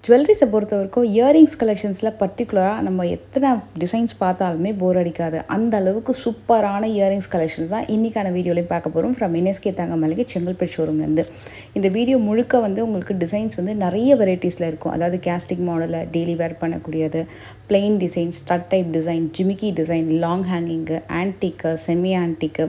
ஜுவல்லரிஸை பொறுத்த வரைக்கும் இயரிங்ஸ் கலெக்ஷன்ஸில் பர்டிகுலராக நம்ம எத்தனை டிசைன்ஸ் பார்த்தாலுமே போர் அடிக்காது. அந்த அளவுக்கு சூப்பரான இயரிங்ஸ் கலெக்ஷன்ஸ் தான் இன்றைக்கான வீடியோலையும் பார்க்க போகிறோம். ஃப்ரம் NSK தங்க மளிகை செங்கல்பட்டு ஷோரூம்லேருந்து. இந்த வீடியோ முழுக்க உங்களுக்கு டிசைன்ஸ் நிறைய வெரைட்டிஸில் இருக்கும். அதாவது கேஸ்டிக் மாடலில் டெய்லி வேர் பண்ணக்கூடியது, plain design, stud type design, ஜிமிக்கி design, long hanging, antique, semi antique,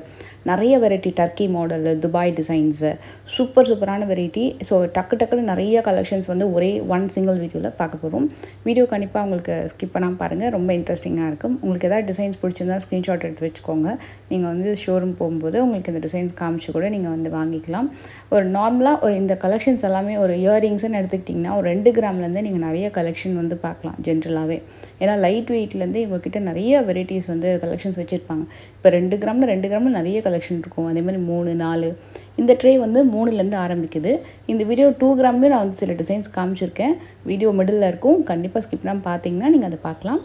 நிறைய variety, Turkey model, Dubai designs, சூப்பரான வெரைட்டி. ஸோ டக்குன்னு நிறைய கலெக்ஷன்ஸ் ஒரே ஒன் சிங்கிள் வீடியோவில் பார்க்க போகிறோம். வீடியோ கண்டிப்பாக உங்களுக்கு ஸ்கிப் பண்ணாமல் பாருங்கள், ரொம்ப இன்ட்ரெஸ்டிங்காக இருக்கும். உங்களுக்கு எதாவது டிசைன்ஸ் பிடிச்சிருந்தா ஸ்க்ரீன்ஷாட் எடுத்து வச்சுக்கோங்க. நீங்கள் ஷோரூம் போகும்போது உங்களுக்கு இந்த டிசைன்ஸ் காமிச்சு கூட நீங்கள் வாங்கிக்கலாம். ஒரு நார்மலாக இந்த கலெக்ஷன்ஸ் எல்லாமே ஒரு இயரிங்ஸ்ன்னு எடுத்துக்கிட்டிங்கன்னா ஒரு 2 கிராம்லேருந்து நீங்கள் நிறைய கலெக்ஷன் பார்க்கலாம் ஜென்ரலாகவே. ஏன்னா லைட் வெயிட்லேருந்து இவங்ககிட்ட நிறைய வெரைட்டிஸ் கலெக்ஷன்ஸ் வச்சுருப்பாங்க. இப்போ 2 கிராமில் நிறைய கலெக்ஷன் இருக்கும். அதே மாதிரி 3, 4 இந்த ட்ரே 3லேருந்து ஆரம்பிக்குது. இந்த வீடியோ 2 கிராம்லேயும் நான் சில டிசைன்ஸ் காமிச்சிருக்கேன். வீடியோ மிடில் இருக்கும், கண்டிப்பாக ஸ்கிப் பண்ணாமல் பார்த்தீங்கன்னா நீங்கள் அதை பார்க்கலாம்.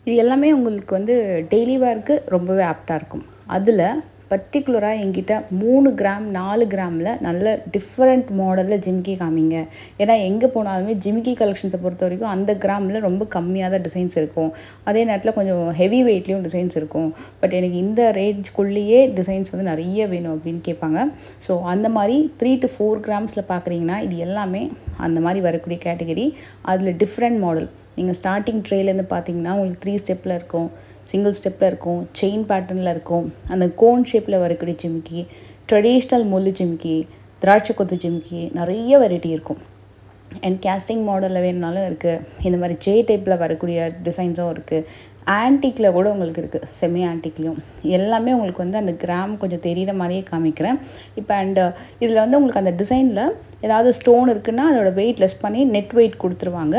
இது எல்லாமே உங்களுக்கு டெய்லி வேர்க்கு ரொம்பவே ஆப்டாக இருக்கும். அதில் பர்டிகுலராக எங்கிட்ட 3 கிராம் 4 கிராமில் நல்ல டிஃப்ரெண்ட் மாடலில் ஜிமிக்கி காமிங்க. ஏன்னா எங்கே போனாலுமே ஜிமிக்கி கலெக்ஷன்ஸை பொறுத்த வரைக்கும் அந்த கிராமில் ரொம்ப கம்மியாக தான் டிசைன்ஸ் இருக்கும். அதே நேரத்தில் கொஞ்சம் ஹெவி வெயிட்லேயும் டிசைன்ஸ் இருக்கும். பட் எனக்கு இந்த ரேஞ்சுக்குள்ளேயே டிசைன்ஸ் நிறைய வேணும் அப்படின்னு கேட்பாங்க. ஸோ அந்த மாதிரி 3 to 4 கிராம்ஸில் பார்க்குறீங்கன்னா இது எல்லாமே அந்த மாதிரி வரக்கூடிய கேட்டகரி. அதில் டிஃப்ரெண்ட் மாடல் நீங்கள் ஸ்டார்டிங் ட்ரேலேருந்து பார்த்தீங்கன்னா உங்களுக்கு 3 ஸ்டெப்பில் இருக்கும், சிங்கிள் ஸ்டெப்பில் இருக்கும், செயின் பேட்டர்னில் இருக்கும், அந்த கோன் ஷேப்பில் வரக்கூடிய ஜிமிக்கி, ட்ரெடிஷ்னல் முள்ளு ஜிமிக்கி, திராட்சை கொத்து ஜிமிக்கி, நிறைய வெரைட்டி இருக்கும். அண்ட் கேஸ்டிங் மாடலில் வேணுனாலும் இருக்குது. இந்த மாதிரி ஜே டைப்பில் வரக்கூடிய டிசைன்ஸும் இருக்குது. ஆன்டிக்கில் கூட உங்களுக்கு இருக்குது, செமி ஆன்டிக்லேயும். எல்லாமே உங்களுக்கு அந்த கிராம் கொஞ்சம் தெரிகிற மாதிரியே காமிக்கிறேன் இப்போ. அண்டு இதில் உங்களுக்கு அந்த டிசைனில் ஏதாவது ஸ்டோன் இருக்குன்னா அதோட வெயிட் லெஸ் பண்ணி நெட் வெயிட் கொடுத்துருவாங்க.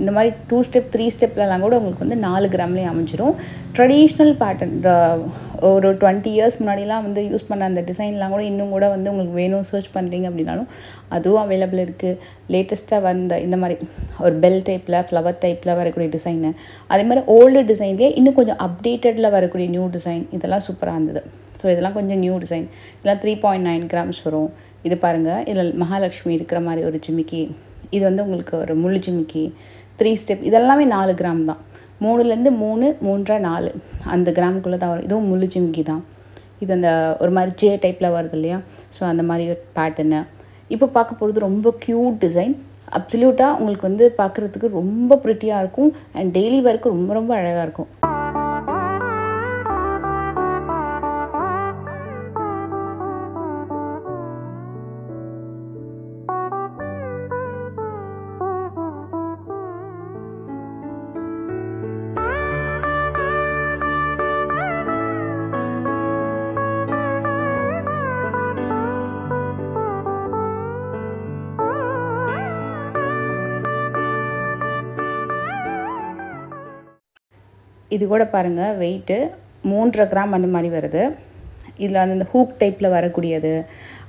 இந்த மாதிரி 2 ஸ்டெப் 3 ஸ்டெப்லலாம் கூட உங்களுக்கு 4 கிராம்லேயே அமைஞ்சிரும். ட்ரெடிஷ்னல் பேட்டர்ன் ஒரு 20 இயர்ஸ் முன்னாடிலாம் யூஸ் பண்ண அந்த டிசைன்லாம் கூட இன்னும் கூட உங்களுக்கு வேணும் சர்ச் பண்ணுறீங்க அப்படின்னாலும் அதுவும் அவைலபிள் இருக்குது. லேட்டஸ்ட்டாக இந்த மாதிரி ஒரு பெல் டைப்பில், ஃப்ளவர் டைப்பில் வரக்கூடிய டிசைனு, அதே மாதிரி ஓல்டு டிசைன்லேயே இன்னும் கொஞ்சம் அப்டேட்டடில் வரக்கூடிய நியூ டிசைன், இதெல்லாம் சூப்பராக இருந்தது. ஸோ இதெல்லாம் கொஞ்சம் நியூ டிசைன். இதெல்லாம் 3.9 கிராம்ஸ் வரும். இது பாருங்கள், இதில் மகாலட்சுமி இருக்கிற மாதிரி ஒரு ஜிமிக்கி. இது உங்களுக்கு ஒரு முள்ளு ஜிமிக்கி, 3 ஸ்டெப். இதெல்லாமே 4 கிராம் தான். 3லேருந்து 3, 3, 4 அந்த கிராமுக்குள்ளே தான் வரும். இதுவும் முள்ளு ஜிமிக்கி தான். இது அந்த ஒரு மாதிரி ஜே டைப்பில் வருது இல்லையா, ஸோ அந்த மாதிரி ஒரு பேட்டர்னு. இப்போ பார்க்க போகிறது ரொம்ப க்யூட் டிசைன். அப்சல்யூட்டாக உங்களுக்கு பார்க்குறதுக்கு ரொம்ப ப்ரிட்டியாக இருக்கும். அண்ட் டெய்லி வேர்க்கு ரொம்ப அழகாக இருக்கும். இது கூட பாருங்கள், வெயிட்டு 3.5 கிராம் அந்த மாதிரி வருது. இதில் அந்த ஹூக் டைப்பில் வரக்கூடியது,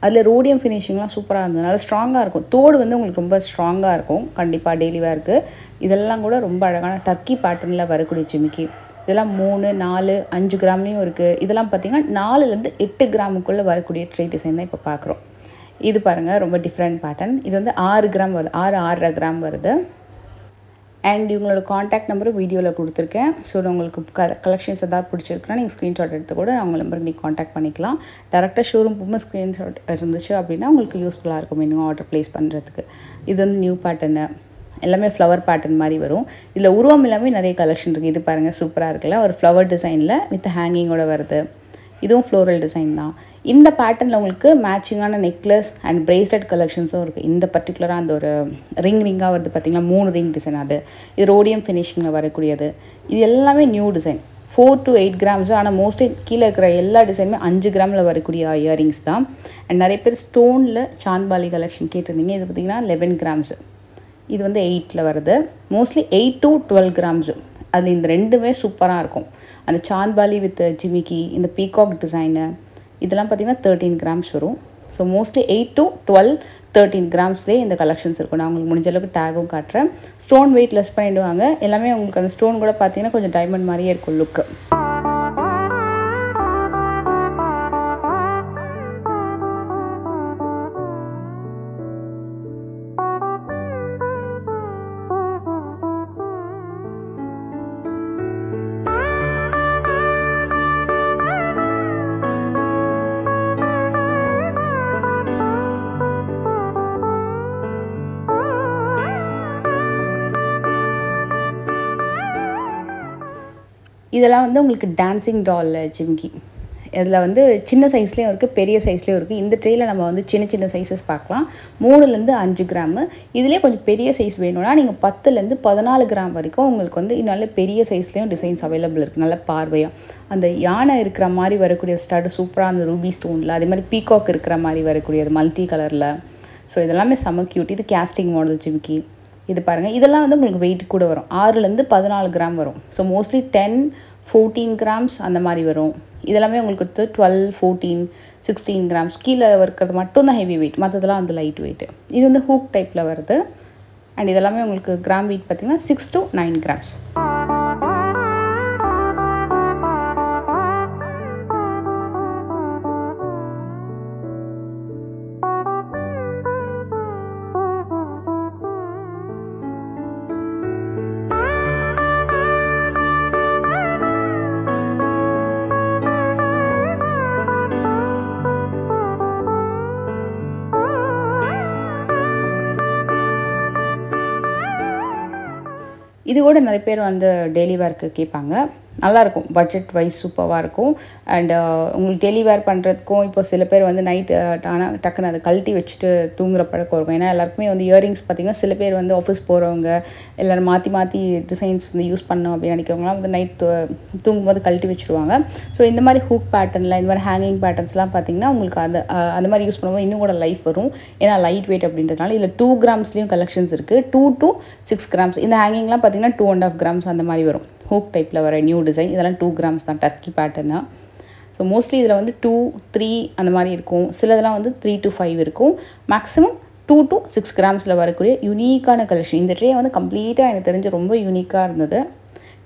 அதில் ரோடியம் ஃபினிஷிங்லாம் சூப்பராக இருந்ததுனால ஸ்ட்ராங்காக இருக்கும். தோடு உங்களுக்கு ரொம்ப ஸ்ட்ராங்காக இருக்கும் கண்டிப்பாக டெய்லி வேர்க்கு. இதெல்லாம் கூட ரொம்ப அழகான டர்க்கி பேட்டர்னில் வரக்கூடிய ஜிமிக்கி. இதெல்லாம் 3, 4, 5 கிராம்லேயும் இருக்குது. இதெல்லாம் பார்த்திங்கன்னா 4லேருந்து 8 கிராமுக்குள்ளே வரக்கூடிய ட்ரே டிசைன் தான் இப்போ பார்க்குறோம். இது பாருங்கள், ரொம்ப டிஃப்ரெண்ட் பேட்டர்ன். இது 6 கிராம் வருது, 6.5 கிராம் வருது. அண்ட் இவங்களோட காண்டாக்ட் நம்பரும் வீடியோவில் கொடுத்துருக்கேன். ஸோ உங்களுக்கு கலெக்ஷன்ஸ் எதாவது பிடிச்சிருக்குன்னா நீங்கள் ஸ்க்ரீன்ஷாட் எடுத்து கூட அவங்க நம்பருக்கு நீங்கள் காண்டாக்ட் பண்ணிக்கலாம். டேரெக்டாக ஷோரூம் போகும்போது ஸ்க்ரீன்ஷாட் இருந்துச்சு அப்படின்னா உங்களுக்கு யூஸ்ஃபுல்லாக இருக்கும் இன்னும் ஆர்டர் ப்ளேஸ் பண்ணுறதுக்கு. இது நியூ பேட்டர்னு, எல்லாமே ஃப்ளவர் பேட்டர்ன் மாதிரி வரும். இதில் உருவம் எல்லாமே நிறைய கலெக்ஷன் இருக்குது. இது பாருங்கள், சூப்பராக இருக்குல்ல, ஒரு ஃப்ளவர் டிசைனில் வித் ஹேங்கிங்கோட வருது. இதுவும் ஃப்ளோரல் டிசைன் தான். இந்த பேட்டர்னில் உங்களுக்கு மேட்சிங்கான நெக்லஸ் அண்ட் பிரேஸ்லெட் கலெக்ஷன்ஸும் இருக்குது. இந்த பர்டிகுலராக அந்த ஒரு ரிங்காக வருது பார்த்திங்கன்னா, 3 ரிங் டிசைன். அது இது ரோடியம் ஃபினிஷிங்கில் வரக்கூடியது. இது எல்லாமே நியூ டிசைன். 4 to 8 grams. ஆனால் மோஸ்ட்லி கீழே இருக்கிற எல்லா டிசைனுமே 5 கிராமில் வரக்கூடிய இயரிங்ஸ் தான். அண்ட் நிறைய பேர் ஸ்டோனில் சாந்த்பாலி கலெக்ஷன் கேட்டிருந்தீங்க. இது பார்த்திங்கன்னா 11 கிராம்ஸ். இது வந்து 8ல் வருது. Mostly 8 to 12 grams. அதில் இந்த ரெண்டுமே சூப்பராக இருக்கும். அந்த சாந்த்பாலி வித் ஜிமிக்கி, இந்த பீகாக் டிசைனு இதெல்லாம் பார்த்திங்கன்னா 13 கிராம்ஸ் வரும். ஸோ மோஸ்ட்லி 8 to 12, 13 கிராம்ஸ்லேயே இந்த கலெக்ஷன்ஸ் இருக்கும். நான் உங்களுக்கு முடிஞ்ச அளவுக்கு டேகும் காட்டுறேன். ஸ்டோன் வெயிட் லெஸ் பண்ணிவிடுவாங்க. எல்லாமே உங்களுக்கு அந்த ஸ்டோன் கூட பார்த்திங்கன்னா கொஞ்சம் டைமண்ட் மாதிரியே இருக்கும் லுக்கு. இதெல்லாம் வந்து உங்களுக்கு டான்சிங் டால் ஜிமிக்கி. இதில் வந்து சின்ன சைஸ்லேயும் இருக்குது, பெரிய சைஸ்லேயும் இருக்குது. இந்த ட்ரேயில் நம்ம வந்து சின்ன சின்ன சைஸஸ் பார்க்கலாம். 3லேருந்து 5 கிராமு. இதிலே கொஞ்சம் பெரிய சைஸ் வேணும்னா நீங்கள் 10லேருந்து 14 கிராம் வரைக்கும் உங்களுக்கு வந்து நல்ல பெரிய சைஸ்லேயும் டிசைன்ஸ் அவைலபிள் இருக்குது. நல்ல பார்வையாக அந்த யானை இருக்கிற மாதிரி வரக்கூடிய ஸ்டார்ட் சூப்பராக அந்த ரூபி ஸ்டோனில், அதே மாதிரி பீகாக் இருக்கிற மாதிரி வரக்கூடியது மல்டி கலரில். ஸோ இதெல்லாமே செம்ம க்யூட். இது கேஸ்டிங் மாடல் ஜிமிக்கி. இது பாருங்கள், இதெல்லாம் வந்து உங்களுக்கு வெயிட் கூட வரும். 6லேருந்து 14 கிராம் வரும். ஸோ மோஸ்ட்லி 10, 14 கிராம்ஸ் அந்த மாதிரி வரும். இதெல்லாமே உங்களுக்கு 12, 14, 16 கிராம்ஸ் கீழே இருக்கிறது மட்டும்தான் ஹெவி வெயிட், மற்றதெல்லாம் வந்து லைட் வெயிட்டு. இது வந்து ஹூக் டைப்பில் வருது. அண்ட் இதெல்லாமே உங்களுக்கு கிராம் வெயிட் பார்த்திங்கன்னா 6 to 9 கிராம்ஸ். இது கூட நிறைய பேர் வந்து டெய்லி வேர்க்கு கேட்பாங்க. நல்லாயிருக்கும், பட்ஜெட் வைஸ் சூப்பராக இருக்கும். அண்ட் உங்களுக்கு டெய்லி வேர் பண்ணுறதுக்கும் இப்போ சில பேர் வந்து நைட் ஆனால் டக்குன்னு அதை கழட்டி வச்சுட்டு தூங்குற பழக்கம் இருக்கும். ஏன்னா எல்லாருக்குமே வந்து இயரிங்ஸ் பார்த்திங்கன்னா சில பேர் வந்து ஆஃபீஸ் போகிறவங்க எல்லோரும் மாற்றி மாற்றி டிசைன்ஸ் வந்து யூஸ் பண்ணோம் அப்படின்னு நினைக்கிறவங்களாம் வந்து நைட் தூங்கும்போது கழட்டி வச்சுருவாங்க. ஸோ இந்த மாதிரி ஹூக் பேட்டர்னில் இந்த மாதிரி ஹேங்கிங் பேட்டர்ன்ஸ்லாம் பார்த்திங்கன்னா உங்களுக்கு அந்த மாதிரி யூஸ் பண்ணும்போது இன்னும் கூட லைஃப் வரும். ஏன்னா லைட் வெயிட் அப்படின்றதுனால இதில் 2 கிராம்ஸ்லேயும் கலெக்ஷன்ஸ் இருக்குது. 2 to 6 கிராம்ஸ். இந்த ஹேங்கிங்லாம் பார்த்திங்கன்னா 2.5 கிராம்ஸ் அந்த மாதிரி வரும். ஹூக் டைப்பில் வர நியூ டிசைன். இதெல்லாம் 2 கிராம்ஸ் தான், டர்க்கி பேட்டர்னு. ஸோ மோஸ்ட்லி இதில் வந்து 2, 3 அந்த மாதிரி இருக்கும். சிலதெல்லாம் வந்து 3 to 5 இருக்கும். மேக்ஸிமம் 2 to 6 கிராம்ஸில் வரக்கூடிய யூனிக்கான கலெக்ஷன். இந்த ட்ரே வந்து கம்ப்ளீட்டாக எனக்கு தெரிஞ்சு ரொம்ப யூனிக்காக இருந்தது.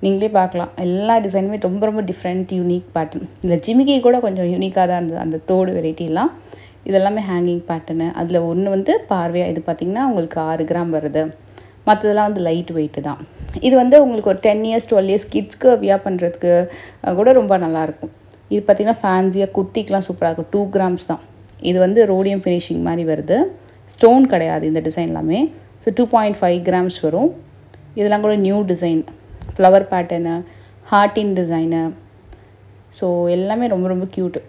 நீங்களே பார்க்கலாம், எல்லா டிசைனுமே ரொம்ப ரொம்ப டிஃப்ரெண்ட் யூனிக் பேட்டர்ன். இதில் ஜிமிக்கி கூட கொஞ்சம் யூனிக்காக தான் இருந்தது, அந்த தோடு வெரைட்டிலாம். இதெல்லாமே ஹேங்கிங் பேட்டர்னு. அதில் ஒன்று வந்து பார்வையாக இது பார்த்திங்கன்னா உங்களுக்கு 6 கிராம் வருது. மற்றதெல்லாம் வந்து லைட் வெயிட்டு தான். இது வந்து உங்களுக்கு ஒரு 10 years 12 years கிட்ஸ்க்கு வியர் பண்ணுறதுக்கு கூட ரொம்ப நல்லாயிருக்கும். இது பார்த்திங்கன்னா ஃபேன்சியாக குர்த்திக்கெலாம் சூப்பராக இருக்கும். 2 கிராம்ஸ் தான். இது வந்து ரோடியம் ஃபினிஷிங் மாதிரி வருது. ஸ்டோன் கிடையாது இந்த டிசைன் எல்லாமே. ஸோ 2.5 கிராம்ஸ் வரும். இதெல்லாம் கூட நியூ டிசைன், ஃப்ளவர் பேட்டர்னு, ஹார்ட்டின் டிசைனு. ஸோ எல்லாமே ரொம்ப ரொம்ப க்யூட்டு.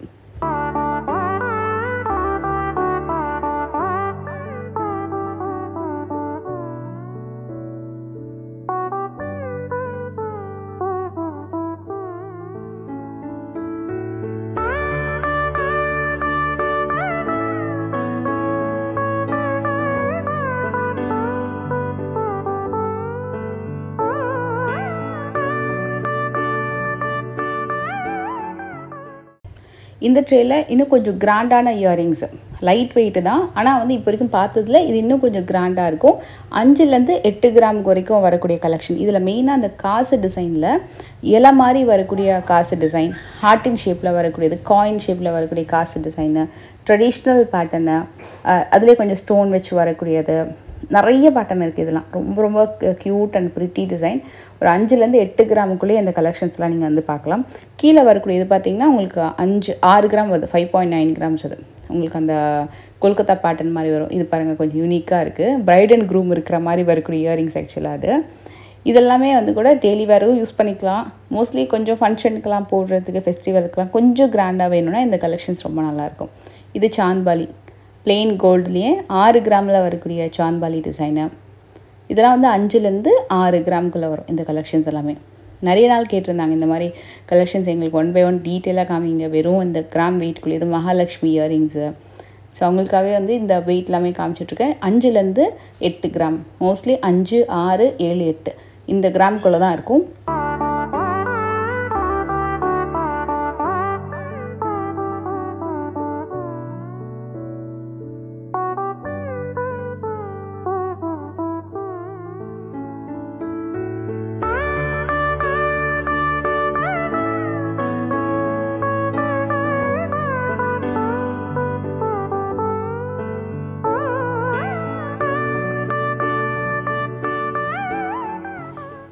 இந்த ட்ரேயில் இன்னும் கொஞ்சம் கிராண்டான இயரிங்ஸு, லைட் வெயிட்டு தான். ஆனால் வந்து இப்போ வரைக்கும் பார்த்ததில் இது இன்னும் கொஞ்சம் கிராண்டாக இருக்கும். 5லேருந்து 8 கிராமுக்கு வரைக்கும் வரக்கூடிய கலெக்ஷன். இதில் மெயினாக அந்த காசு டிசைனில் இலை மாதிரி வரக்கூடிய காசு டிசைன், ஹார்ட்டின் ஷேப்பில் வரக்கூடியது, காயின் ஷேப்பில் வரக்கூடிய காசு டிசைனு, ட்ரெடிஷ்னல் பேட்டர்னு, அதிலே கொஞ்சம் ஸ்டோன் வச்சு வரக்கூடியது, நிறைய பேட்டர்ன் இருக்குது. இதெல்லாம் ரொம்ப ரொம்ப க்யூட் அண்ட் ப்ரிட்டி டிசைன். ஒரு 5லேருந்து 8 கிராமுக்குள்ளேயே இந்த கலெக்ஷன்ஸ்லாம் நீங்கள் வந்து பார்க்கலாம். கீழே வரக்கூடிய இது பார்த்திங்கன்னா உங்களுக்கு 6 கிராம் வருது. 5.9 கிராம்ஸ் அது உங்களுக்கு அந்த கொல்கத்தா பேட்டர்ன் மாதிரி வரும். இது பாருங்கள், கொஞ்சம் யூனிக்காக இருக்குது. பிரைட் அண்ட் க்ரூம் இருக்கிற மாதிரி வரக்கூடிய இயரிங்ஸ் ஆக்சுவலாக அது. இதெல்லாமே வந்து கூட டெய்லி வேரும் யூஸ் பண்ணிக்கலாம். மோஸ்ட்லி கொஞ்சம் ஃபங்க்ஷனுக்கெலாம் போடுறதுக்கு, ஃபெஸ்டிவலுக்கெலாம் கொஞ்சம் கிராண்டாக வேணும்னா இந்த கலெக்ஷன்ஸ் ரொம்ப நல்லாயிருக்கும். இது சாந்த்பாலி பிளெயின் கோல்ட்லேயே 6 கிராமில் வரக்கூடிய சாந்த்பாலி டிசைனு. இதெல்லாம் வந்து 5லேருந்து 6 கிராமுக்குள்ளே வரும் இந்த கலெக்ஷன்ஸ் எல்லாமே. நிறைய நாள் கேட்டிருந்தாங்க இந்த மாதிரி கலெக்ஷன்ஸ் எங்களுக்கு 1 by 1 டீட்டெயிலாக காமிங்க, வெறும் இந்த கிராம் வெயிட்குள்ளே. இது மகாலட்சுமி இயரிங்ஸு. ஸோ அவங்களுக்காகவே வந்து இந்த வெயிட் எல்லாமே காமிச்சிட்ருக்கேன். 5லேருந்து 8 கிராம், மோஸ்ட்லி 5, 6, 7, 8 இந்த கிராம்குள்ளே தான் இருக்கும்.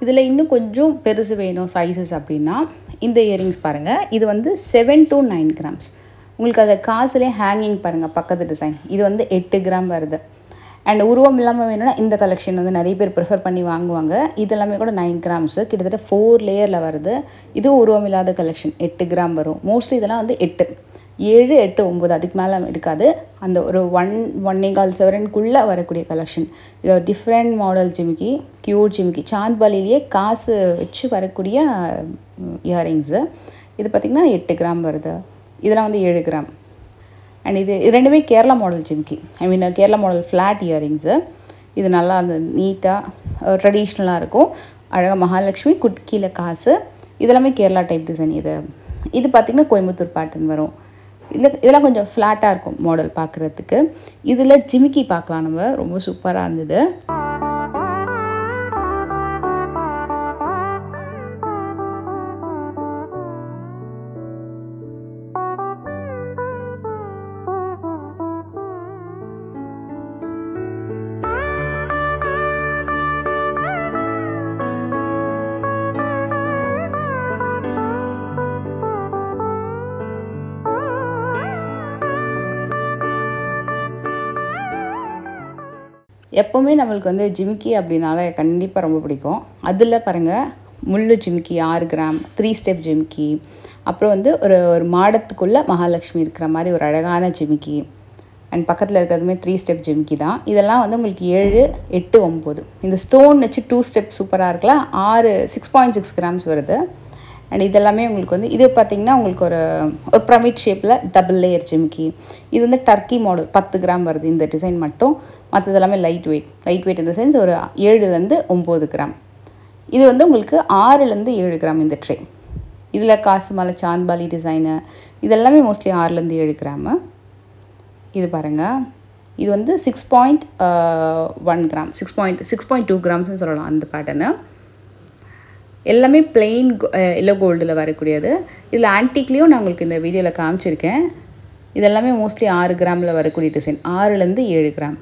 இதில் இன்னும் கொஞ்சம் பெருசு வேணும் சைஸஸ் அப்படின்னா இந்த இயரிங்ஸ் பாருங்கள். இது வந்து 7 to 9 கிராம்ஸ். உங்களுக்கு அதை காசுலேயே ஹேங்கிங் பாருங்கள், பக்கத்து டிசைன் இது வந்து 8 கிராம் வருது. அண்ட் உருவம் இல்லாமல் வேணும்னா இந்த கலெக்ஷன் வந்து நிறைய பேர் ப்ரிஃபர் பண்ணி வாங்குவாங்க. இதெல்லாமே கூட 9 கிராம்ஸு, கிட்டத்தட்ட 4 லேயரில் வருது. இதுவும் உருவம் இல்லாத கலெக்ஷன் 8 கிராம் வரும். மோஸ்ட்லி இதெல்லாம் வந்து 8, 7, 8, 9 அதுக்கு மேலே இருக்காது. அந்த ஒரு 1.25 செவரனுக்குள்ளே வரக்கூடிய கலெக்ஷன். இது ஒரு டிஃப்ரெண்ட் மாடல் ஜிமிக்கி, க்யூட் ஜிமிக்கி, சாந்த்பாலிலேயே காசு வச்சு வரக்கூடிய இயரிங்ஸு. இது பார்த்திங்கன்னா 8 கிராம் வருது. இதெல்லாம் வந்து 7 கிராம். அண்ட் இது ரெண்டுமே கேரளா மாடல் ஜிமிக்கி, கேரளா மாடல் ஃப்ளாட் இயரிங்ஸு. இது நல்லா அந்த நீட்டாக ட்ரெடிஷ்னலாக இருக்கும். அழகாக மகாலட்சுமி கீழே காசு. இதெல்லாமே கேரளா டைப் டிசைன். இது பார்த்திங்கன்னா கோயம்புத்தூர் பேட்டர்ன் வரும். இதெல்லாம் கொஞ்சம் ஃப்ளாட்டாக இருக்கும் மாடல் பார்க்குறதுக்கு. இதில் ஜிமிக்கி பார்க்கலாம் நம்ம, ரொம்ப சூப்பராக இருந்தது. எப்போவுமே நம்மளுக்கு வந்து ஜிமிக்கி அப்படின்னாலே கண்டிப்பாக ரொம்ப பிடிக்கும். அதில் பாருங்கள், முள்ளு ஜிமிக்கி 6 கிராம், 3 ஸ்டெப் ஜிமிக்கி, அப்புறம் வந்து ஒரு மாடத்துக்குள்ளே மகாலட்சுமி இருக்கிற மாதிரி ஒரு அழகான ஜிமிக்கி. அண்ட் பக்கத்தில் இருக்கிறதுமே 3 ஸ்டெப் ஜிமிக்கி தான். இதெல்லாம் வந்து உங்களுக்கு 7, 8, 9. இந்த ஸ்டோன் வச்சு 2 ஸ்டெப் சூப்பராக இருக்கலாம். 6.6 கிராம்ஸ் வருது. அண்ட் இதெல்லாமே உங்களுக்கு வந்து இது பார்த்திங்கன்னா உங்களுக்கு ஒரு பிரமிட் ஷேப்பில் டபுள் லேயர் ஜிமிக்கி. இது வந்து டர்க்கி மாடல் 10 கிராம் வருது இந்த டிசைன் மட்டும். மற்றது எல்லாமே லைட் வெயிட் இந்த சென்ஸ் ஒரு 7லேருந்து 9 கிராம். இது வந்து உங்களுக்கு 6லேருந்து 7 கிராம் இந்த ட்ரே. இதில் காசு மேலே சாந்த்பாலி டிசைனு இதெல்லாமே மோஸ்ட்லி 6லேருந்து 7 கிராமு. இது பாருங்கள், இது வந்து 6.1 கிராம், 6.2 கிராம்ஸ்னு சொல்லலாம் அந்த பேட்டர்னு. எல்லாமே பிளெயின் எல்லோ கோல்டில் வரக்கூடியது. இதில் ஆன்டிக்லேயும் நான் உங்களுக்கு இந்த வீடியோவில் காமிச்சிருக்கேன். இதெல்லாமே மோஸ்ட்லி 6 கிராமில் வரக்கூடிய டிசைன், 6லேருந்து 7 கிராம்.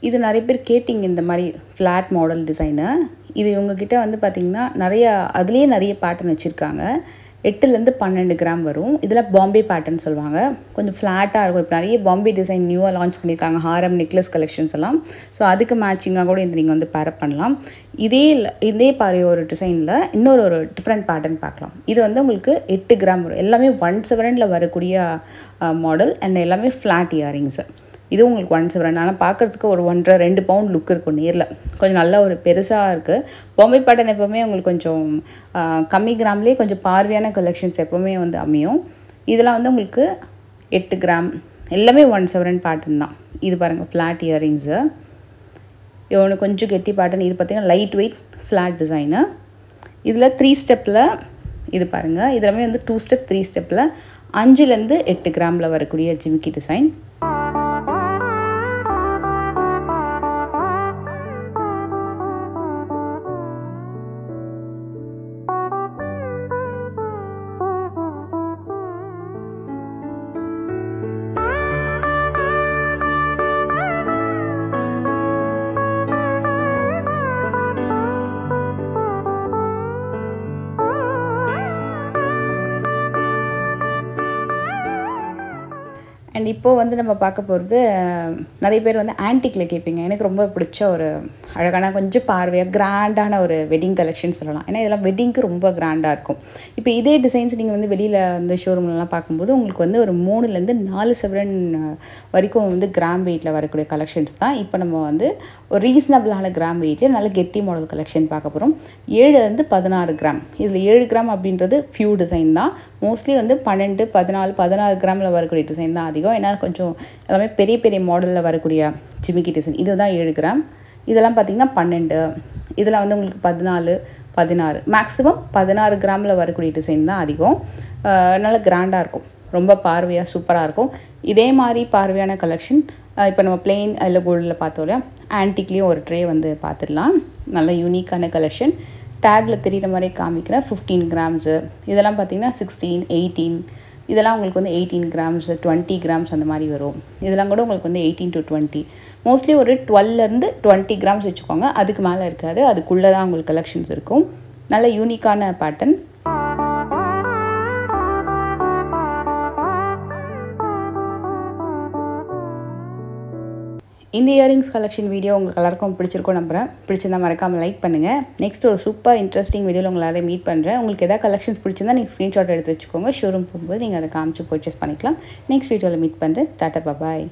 இது நிறைய பேர் கேட்டிங்க இந்த மாதிரி ஃப்ளாட் மாடல் டிசைனு. இது இவங்கக்கிட்ட வந்து பார்த்திங்கன்னா அதுலேயே நிறைய பேட்டர்ன் வச்சுருக்காங்க. 8லேருந்து 12 கிராம் வரும். இதில் பாம்பே பேட்டர்ன் சொல்லுவாங்க. கொஞ்சம் ஃப்ளாட்டாக இருக்கும். இப்போ நிறைய பாம்பே டிசைன் நியூவாக லான்ச் பண்ணியிருக்காங்க, ஹாரம் நெக்லஸ் கலெக்ஷன்ஸ் எல்லாம். ஸோ அதுக்கு மேட்சிங்காக கூட இந்த நீங்கள் வந்து பேரப் பண்ணலாம். இதே பாரு ஒரு டிசைனில் ஒரு டிஃப்ரெண்ட் பேட்டர்ன் பார்க்கலாம். இது வந்து உங்களுக்கு 8 கிராம் வரும். எல்லாமே 1/7 வரக்கூடிய மாடல். அண்ட் எல்லாமே ஃப்ளாட் இயரிங்ஸு. இது உங்களுக்கு 1/7. ஆனால் பார்க்குறதுக்கு ஒரு 1.5-2 பவுண்ட் லுக் இருக்கும் நேரில். கொஞ்சம் நல்லா ஒரு பெருசாக இருக்குது. பாம்பே பேட்டர்ன் எப்போவுமே உங்களுக்கு கொஞ்சம் கம்மி கிராம்லேயே கொஞ்சம் பார்வையான கலெக்ஷன்ஸ் எப்போவுமே வந்து அமையும். இதெல்லாம் வந்து உங்களுக்கு 8 கிராம், எல்லாமே 1/7 பேட்டர்ன் தான். இது பாருங்கள் ஃப்ளாட் இயரிங்ஸு. இவனு கொஞ்சம் கெட்டி பேட்டர்ன். இது பார்த்திங்கன்னா லைட் வெயிட் ஃப்ளாட் டிசைனு. இதில் 3 ஸ்டெப்பில் இது பாருங்கள். இதெல்லாமே வந்து 2 ஸ்டெப் 3 ஸ்டெப்பில் 5லேருந்து 8 கிராமில் வரக்கூடிய ஜிமிக்கி டிசைன். அண்ட் இப்போ வந்து நம்ம பார்க்க போகிறது நிறைய பேர் வந்து ஆன்டிக்கில் கேட்பீங்க. எனக்கு ரொம்ப பிடிச்ச ஒரு அழகான கொஞ்சம் பார்வையாக கிராண்டான ஒரு வெட்டிங் கலெக்ஷன் சொல்லலாம். ஏன்னா இதெல்லாம் வெட்டிங்க்கு ரொம்ப கிராண்டாக இருக்கும். இப்போ இதே டிசைன்ஸ் நீங்கள் வந்து வெளியில் வந்து ஷோரூம்லலாம் பார்க்கும்போது உங்களுக்கு வந்து ஒரு 3லேருந்து 4 சவரன் வரைக்கும் வந்து கிராம் வெயிட்டில் வரக்கூடிய கலெக்ஷன்ஸ் தான். இப்போ நம்ம வந்து ஒரு ரீசனபிளான கிராம் வெயிட்லேயே நல்ல கெட்டி மாடல் கலெக்ஷன் பார்க்க போகிறோம். 7லேருந்து 16 கிராம். இதில் 7 கிராம் அப்படின்றது ஃபியூ டிசைன் தான். மோஸ்ட்லி வந்து 12, 14, 16 கிராமில் வரக்கூடிய டிசைன் தான் அதிகம். ஏன்னா கொஞ்சம் எல்லாமே பெரிய பெரிய மாடலில் வரக்கூடிய ஜிமிக்கி டிசைன். இதுதான் 7 கிராம். இதெல்லாம் பார்த்திங்கன்னா 12. இதில் வந்து உங்களுக்கு 14, 16 மேக்ஸிமம் 16 கிராமில் வரக்கூடிய டிசைன் தான் அதிகம். நல்லா கிராண்டாக இருக்கும். ரொம்ப பார்வையாக சூப்பராக இருக்கும். இதே மாதிரி பார்வையான கலெக்ஷன் இப்போ நம்ம பிளெயின் இல்லை கோல்டில் பார்த்தோம் இல்லையா, ஆன்டிக்லேயும் ஒரு ட்ரே வந்து பார்த்துடலாம். நல்ல யூனிக்கான கலெக்ஷன். டேக்கில் தெரிகிற மாதிரி காமிக்கிறேன். 15 கிராம்ஸு இதெல்லாம் பார்த்திங்கன்னா 16, 18 இதெல்லாம் உங்களுக்கு வந்து 18 கிராம்ஸ், 20 கிராம்ஸ் அந்த மாதிரி வரும். இதெல்லாம் கூட உங்களுக்கு வந்து 18 to 20. மோஸ்ட்லி ஒரு 12லேருந்து 20 கிராம்ஸ் வச்சுக்கோங்க. அதுக்கு மேலே இருக்காது. அதுக்குள்ளே தான் உங்களுக்கு கலெக்ஷன்ஸ் இருக்கும். நல்ல யூனிக்கான பேட்டர்ன். இந்த இயரிங்ஸ் கலெக்ஷன் வீடியோ உங்களுக்கு எல்லாருக்கும் பிடிச்சிருக்கும் நம்புகிறேன். பிடிச்சிருந்தா மறக்காமல் லைக் பண்ணுங்கள். நெக்ஸ்ட் ஒரு சூப்பர் இன்ட்ரெஸ்டிங் வீடியோவில் உங்களை எல்லாரையும் மீட் பண்ணுறேன். உங்களுக்கு எதாவது கலெக்ஷன்ஸ் பிடிச்சிருந்தா நீங்கள் ஸ்க்ரீன்ஷாட் எடுத்து வச்சுக்கோங்க. ஷோரூம் போகும்போது நீங்கள் அதை காமிச்சு பர்ச்சேஸ் பண்ணிக்கலாம். நெக்ஸ்ட் வீடியோவில் மீட் பண்ணுறேன். டாட்டா பாய்.